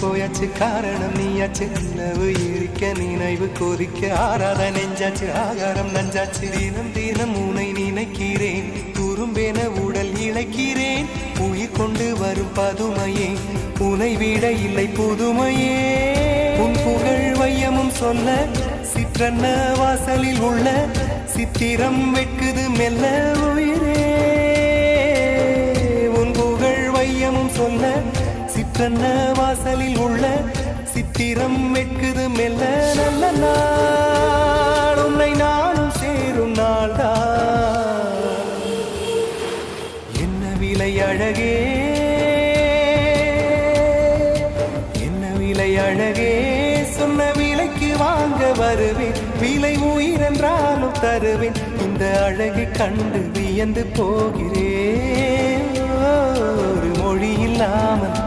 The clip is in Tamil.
போயாச்சு காரணம் நீயாச்சு நிலவு இருக்க நினைவு கொதிக்க ஆறாத நெஞ்சாச்சு ஆகாரம் நஞ்சாச்சு தினம் தினம் உனை நினைக்கிறேன் குறும்பென உடல் இழைக்கிறேன் உயிர் கொண்டு வரும் பதுமையே உனை விட இல்லை புதுமையே உன் புகழ் வையமும் சொல்ல சிற்றன்ன வாசலில் உள்ள சித்திரம் வெட்குது மெல்ல உயிரே உன் புகழ் வையமும் சொல்ல சிற்றன்ன வாசலில் உள்ள சித்திரம் வெட்குது மெல்ல நல்ல நாள் உன்னை நானும் சேரும் நாள்தான் என்ன விலை அழகே என்ன விலை அழகே சொன்ன விலைக்கு வாங்க வருவேன் விலை உயிரென்றாலும் தருவேன் இந்த அழகை கண்டு வியந்து போகிறேன் ஒரு மொழி இல்லாமல்